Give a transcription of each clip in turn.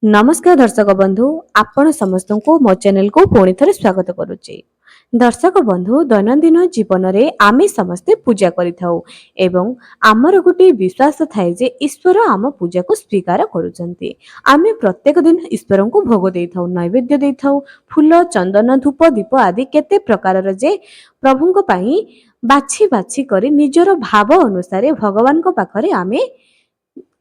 नमस्कार दर्शक बंधु आपण समस्त को मो चैनल को पुणी थे स्वागत करुचे। दर्शक बंधु दैनंदिन जीवन रे आमे समस्ते पूजा करिथाउ एवं आमर गोटे विश्वास थाए जे ईश्वर आम पूजा को स्वीकार करूचंती। आमे प्रत्येक दिन ईश्वर को भोग देइथाउ, नैवेद्य देइथाउ, फूल चंदन धूप दीप आदि केते प्रकार जे प्रभु को पई बाछि बाछि करी निजर भाव अनुसार भगवान को पाखरे आमे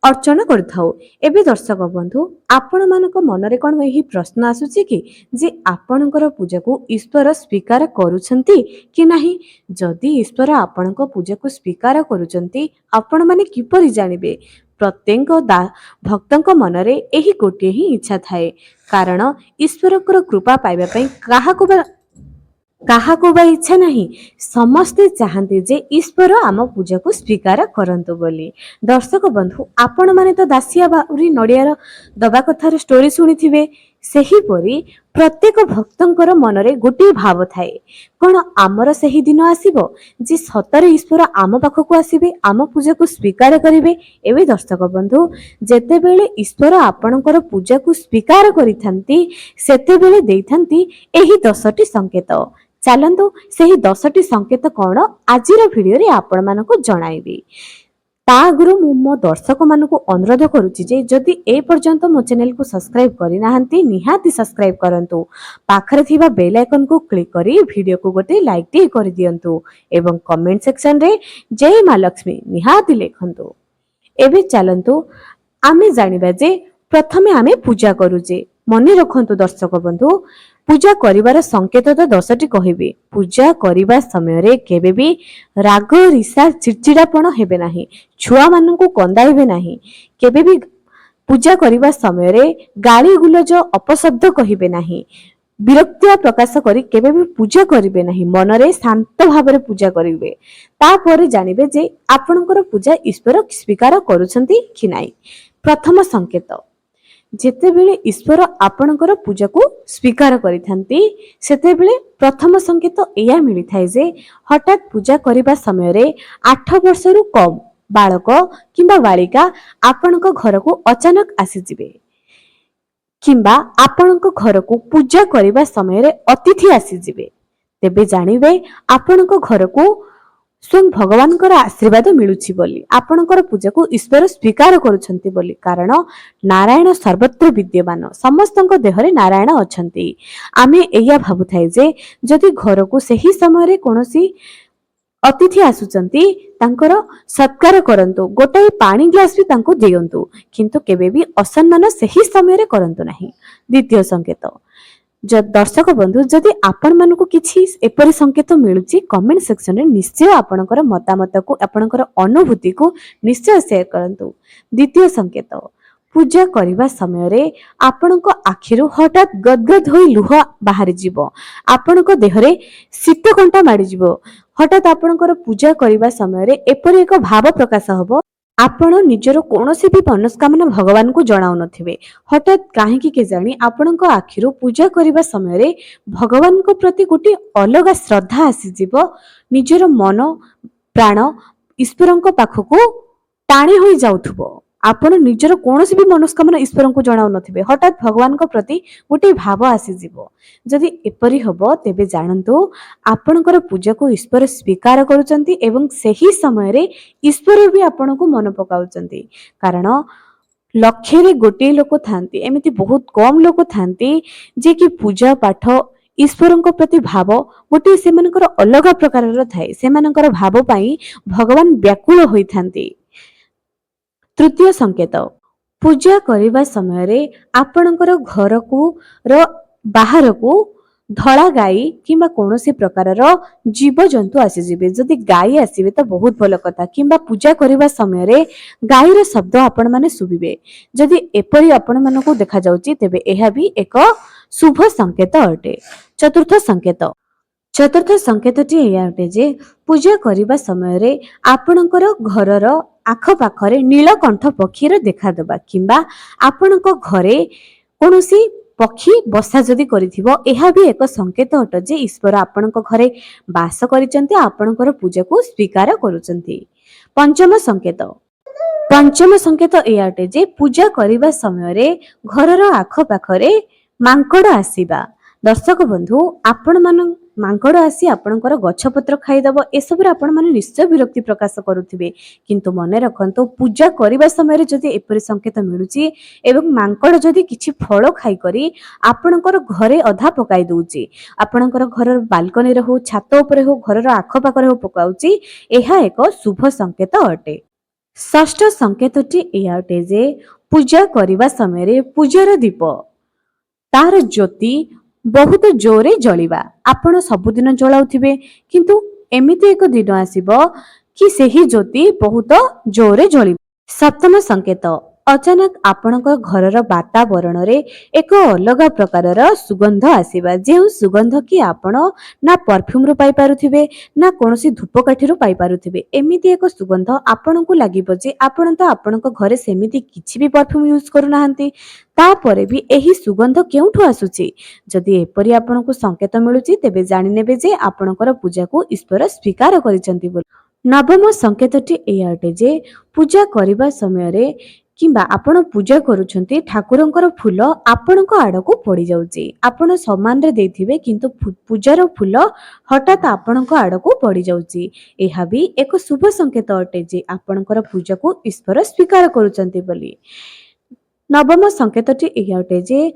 अर्चना करथाउ। एबे दर्शक बंधु आपण मानक मनरे कोन एही प्रश्न आसुची कि जे आपणकर पूजा को ईश्वर स्वीकार करूछंती कि नाही। जदि ईश्वर आपणक पूजा को स्वीकार करूछंती आपण माने किपरि जानिबे। प्रत्येक भक्तक मनरे एही गोटे ही इच्छा थाए, कारण ईश्वरकर कृपा पाइबा पई काहा को बा इच्छा नहीं। समस्ते चाहते जे ईश्वर आम पूजा को स्वीकार करंतु बोली। दर्शक बंधु आपण माने तो दासिया बाउरी नड़ियार दबा कथार स्टोरी शुणी थिबे। सही परी प्रत्येक भक्तंकर मनरे गोटे भाव थाए, कौन आमर सही दिन आसीबो जे सतरे ईश्वर आम पाखक आसीबे, आम पूजा को स्वीकार करिवे। एवं दर्शक बंधु जेते बेले ईश्वर आपणकर पूजा को स्वीकार करिथांती सेते बेले देइथांती एही 10टी संकेत। चलतु से 10टी संकेत कौन आज भिडियो रे आपण मानक जणाइबी। ता आगुरु मो दर्शक मानक अनुरोध करुछि जे जदि ए पर्यंत मो चैनल को सब्सक्राइब करि नाहंती निहाती सब्सक्राइब करंतु। पाखरे थिबा बेल आइकन को क्लिक करी वीडियो को गोटे लाइक टी करि दियंतु एवं कमेंट सेक्शन रे जय मां लक्ष्मी निहाती लेखंतु। एबे चलंतु आमे जानिबा जे प्रथमे आमे पूजा करूजे। मने रखंतु दर्शक बंधु पूजा करिवार संकेत तो 10टी कहिबे। पूजा करिवा समय रे केबे भी राग रिसा चिड़चिड़ापन हेबे नाही, छुआ मानन को कंदाइबे नाही, केबे भी पूजा करिवा समय रे गाली गुलज अपशब्द कहिबे नाही, विरक्तिया प्रकाश करी केबे भी पूजा करिबे नाही, मनरे शांत भाबरे पूजा करिबे। तापर जानिबे जे आपनकर पूजा ईश्वर स्वीकार करूछंती कि नाही। प्रथम संकेत जेते बेले ईश्वर आपणकर पूजा को स्वीकार करिथांती सेते बेले प्रथम संकेत एया मिली थाए जे हठात पूजा करिबा समय रे 8 वर्षरु कम बालक किंबा बालिका आपणक घर को अचानक आसी जिवे, किंबा आपणक घर को पूजा करिबा समय रे अतिथि आसी जिवे, तेबे जानिबे आपणक घर को स्वयं भगवान आशीर्वाद मिलुछि बोली, आपणकर पूजा को ईश्वर स्वीकार करूछंती बोली। कारण नारायण सर्वत्र विद्यमान, समस्तक देहरे नारायण अछंती। आमे एया भाबु थाए जे जदि घर को सही समय रे कोनोसी अतिथि आसुचंती तांकर सत्कार करंतु, गोटाई पानी ग्लास भी तांको दियंतु, किंतु केबे भी असम्मान सही समय रे करंतु नाही। द्वितीय संकेत दर्शक बंधु जदि आपण मानकु किछि एपरि संकेत मिलुछि कमेंट सेक्शन रे निश्चय आपणकर मतामत को आपणकर अनुभूति को निश्चय शेयर करंतु। द्वितीय संकेत पूजा करिबा समय रे आपणक आखिरु हठात गदगद होई लुह बाहरी जिवो, आपणक देहरे शीत कंटा माडी जिवो। हठात आपणकर पूजा करिबा समय रे एपरि एक भाव प्रकाश हबो, आपण निजर कोनोसी भी मनस्कामना भगवान को जणाउ नथिबे। हठात काहेकि के जानी आपणक आखिरु पूजा करिबा समय रे भगवान को प्रति गोटे अलग श्रद्धा आसी जिवो, निजर मन प्राण ईश्वरक पाखकु टाणी होई जाउथबो। आपण निजर कोनोसी भी मनस्कामना ईश्वर को जणाउ नथिबे, हठात भगवान को प्रति गोटे भाव आसी जिवो। जदि एपरि हबो तेबे जानंतु आपणकर पूजा को ईश्वर स्वीकार करूचंती एवं सही समय रे ईश्वर भी आपण को मन पकाउचंती। कारण लक्ष्य रे गोटे लोक थांती, एमिति बहुत कम लोक थांती जे कि पूजा पाठ ईश्वरक प्रति भाव गोटे सेमानकर अलग प्रकार थाए, सेमानकर भाव पई भगवान व्याकुल होई थांती। तृतीय संकेत पूजा करिबा समय रे आपणकर घर को बाहर को धड़ा गाई किंबा कोनोसी प्रकार जीव जंतु आसी जिवे। जदि गाई आसीबे तो बहुत भल कथा, किंबा पूजा करिबा समय रे गाईर शब्द आपण माने सुबिबे। जदि एपरि आपण मानको देखा जाउची तेबे एहा भी एक शुभ संकेत अटे। चतुर्थ संकेतटी एया अटे जे पूजा करिबा समय रे आपणकर घरर आख पाखरे नीलकंठ पक्षीर देखा देबा, किंबा आपणक घरे कोनोसी पक्षी बसा जदि करिथिबो एहा भी एक संकेत अट जे ईश्वर आपणक घरे वास करिचंती, आपणकर पूजा को स्वीकार करूचंती। पंचम संकेत पंचम संकेत एया अटे जे पूजा करिबा समय रे घरर आखपाखरे मांकड़ आसीबा। दर्शक बंधु आपण मान मांकड़ आसी आपणकर गछपत्र खाइदब एसबुर आपण माने निश्चय विरक्ति प्रकाश करुथिबे, किंतु मने रखंतु पूजा करिबा समय रे जदि एपरि संकेत मिलुची एवं मांकड़ जदि किछि फळ खाइ करी आपणकर घरे अधा पकाई दउची, आपणकर घरर बाल्कनी रे हो छात ऊपर हो घरर आखपाखरे हो पकाउची, एहा एक शुभ संकेत अटे। षष्ठ संकेतटी एया अटे जे पूजा करिबा समय रे पूजार दीप तार ज्योति बहुत जोरे जलिबा। आपण सबुदिन जलाउथिबे, किंतु एमिति एक दिन आसीबो कि सेही ज्योति बहुत जोरे जलिबा। सप्तम संकेत अचानक आपणक घरर वातावरण रे एक अलग प्रकारर सुगंध आसीबा, जे सुगंध कि आपण ना परफ्यूम रो पाई पारुथिबे ना कोनोसी धूपकाठी रो पाई पारुथिबे। एमिति एक सुगंध आपणकु लागिबो जे आपण तो आपणक घरे सेमिति किछि भी परफ्यूम यूज करू नाहंती, तापरे भी एही सुगंध केउठु आसुची। जदि एपरि आपणकु संकेत मिलुची तेबे जानि नेबे जे आपणकर पूजा को ईश्वर स्वीकार करिसंती बोली। नवम संकेतटी एया अटे जे पूजा करिबा समय रे किंबा आपण पूजा करूछंती ठाकुरंकर फूल आपणक आडको पड़ी जाउची। आपण सम्मान रे देथिबे किंतु पूजार फूल हठात आपणक आडको पड़ी जाउची, एहा भी एक शुभ संकेत अटे जे आपणकर पूजा को ईश्वर स्वीकार करूछंती बोली। नवम संकेतटी एया अटे जे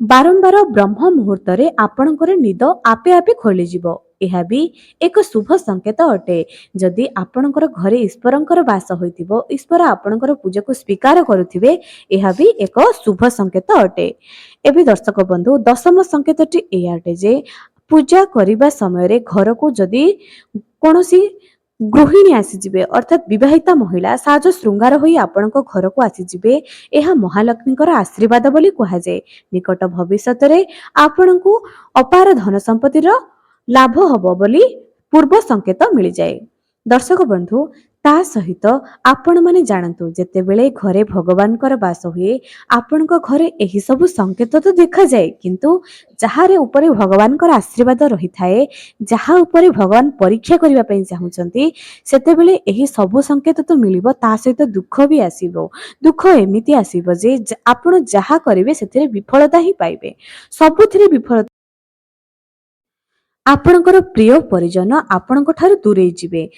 बारंबार ब्रह्म मुहूर्त रे आपणकर निद आपे आपे खोली जिवो, एहा भी एक शुभ संकेत अटे। जदि आपणकर घरे ईश्वरंकर वास होइतिबो, ईश्वर आपणकर पूजा को स्वीकार करुथिबे, एहा भी एक शुभ संकेत अटे। एबे दर्शक बंधु दशम संकेतटी एया अटे जे पूजा करिबा समय रे घर को जदि कोनोसी गृहिणी आसीजिबे अर्थात विवाहिता महिला साज श्रृंगार होई आपणक घर को आसीजिबे, एहा महालक्ष्मीकर आशीर्वाद बोली कुहा जाय। निकट भविष्यत रे आपणकु अपार धन संपत्तिर लाभ हबो बोली पूर्व संकेत मिल जाए। दर्शक बंधु ता सहित आपण माने जानतु जेतेबेले घरे भगवानकर वास हुए आपणक घरे एही सब संकेत तो देखा जाए, किंतु जहारे उपरे भगवानकर आशीर्वाद रही थाए, जहा उपरे भगवान परीक्षा करिबा पई चाहुचंती, सेतेबेले एही सब संकेत तो मिलिबो, ता सहित दुख भी आसीबो। दुख एमिति आसीबो जे आपण जहा करिवे सेतिरे विफलता ही पाइबे, सबुथिरे विफलता। आपणकर प्रिय परिजन आपणक ठारू दूरेई जिवे,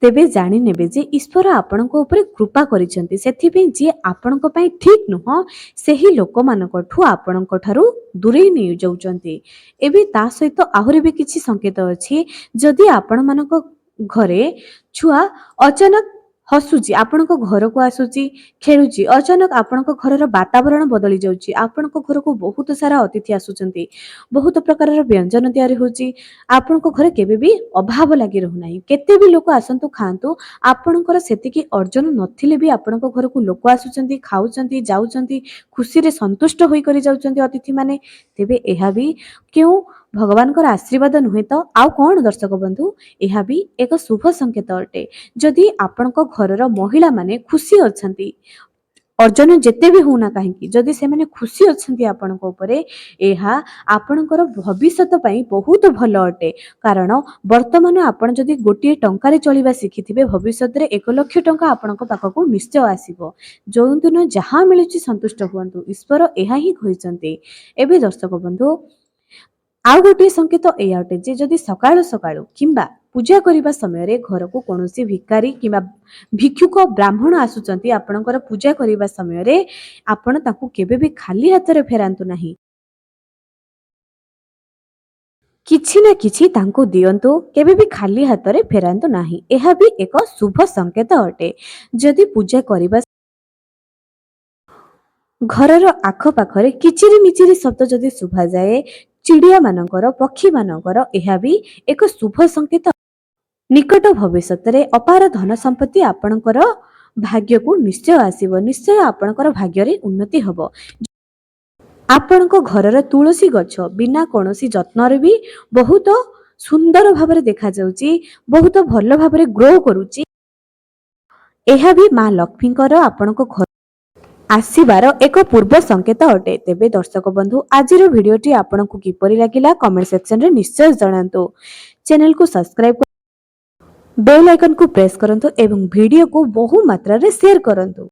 तेबे जानि नेबे जे ईश्वर आपणक उपरे कृपा करिसंती, सेथिबे जे आपणक पई ठीक नुह सेही लोक मानकठु आपणक ठारू दूरेई नै जाउचंती। एबे ता सहित आहुरी भी किछि संकेत अछि। जदि आपण मानक घरे छुआ अचानक हसुची आपणक घर को आसुची खेलुची, अचानक आपणक घरर वातावरण बदली जाउची, आपणक घर को बहुत सारा अतिथि आसुचंती, बहुत प्रकारर व्यंजन तयारी होची, आपणक घरे केबे भी अभाव लागि रहु नाही। केते भी लोक आसंतु खांतु, आपणकर सेतिकी अर्जन नथिले भी आपणक घर को लोक आसुचंती, खाउचंती, जाउचंती, खुशी रे संतुष्ट होई करी जाउचंती अतिथि माने, तेबे एहा भी केउ भगवानकर आशीर्वाद नुहे तो आउ कोन। दर्शक बंधु एहा भी एक शुभ संकेत अटे। जदि आपणक घरर महिला माने खुशी अछंती, अर्जन जेते भी होना कहीं जदि से माने खुशी अछंती आपणक उपरे, एहा आपणकर भविष्यत पई बहुत भलो अटे। कारण वर्तमान आपण जदि गोटे टंका रे चलिबा सिखिथिबे, भविष्यत रे 1 लाख टंका आपणक पाखकु निश्चय आसीबो। जो दिन जहा मिलुची संतुष्ट हुअन्तु, ईश्वर एहा ही कहिसंती। एबे दर्शक बंधु आउ गोटे संकेत एया अटे जे जदि सकाळु सकाळु किंबा पूजा करिबा समय रे घर को कोनोसी भिकारी किंबा भिक्षुक ब्राह्मण आसुचंती, आपणकर पूजा करिबा समय रे आपण ताकू केबे भी खाली हाथ रे फेरांतु नाही, किछि ना किछि तांको दियंतु, केबे भी खाली हाथ रे फेरांतु नाही। एहा भी एक शुभ संकेत अटे। जदि पूजा करिबा घरर आख पाखरे किचिरी मिचिरी शब्द जदि शुभा जाए, चिड़िया मानकर पक्षी मानकर, एहा भी एक शुभ संकेत। निकट भविष्यत रे अपार धन संपत्ति आपणकर भाग्य को निश्चय आसीबो, निश्चय आपणकर भाग्य रे उन्नति हबो। आपणक घरर तुलसी गछ बिना कोनोसी जत्न रे भी बहुत सुंदर भाबरे देखा जाउची, बहुत भलो भाबरे ग्रो करूची। एहा भी मां लक्ष्मीकर आपणक घर आसीबार एक पूर्व संकेत अटे। तेबे दर्शक बंधु आजिर भिडियोटी आपनकु किपरि लागिला कमेंट सेक्शन रे निश्चय जणांतु। चैनल को सब्सक्राइब ବେଲ୍ ଆଇକନକୁ ପ୍ରେସ୍ କରନ୍ତୁ ଏବଂ ଭିଡ଼ିଓକୁ ବହୁ ମାତ୍ରାରେ ସେୟାର କରନ୍ତୁ।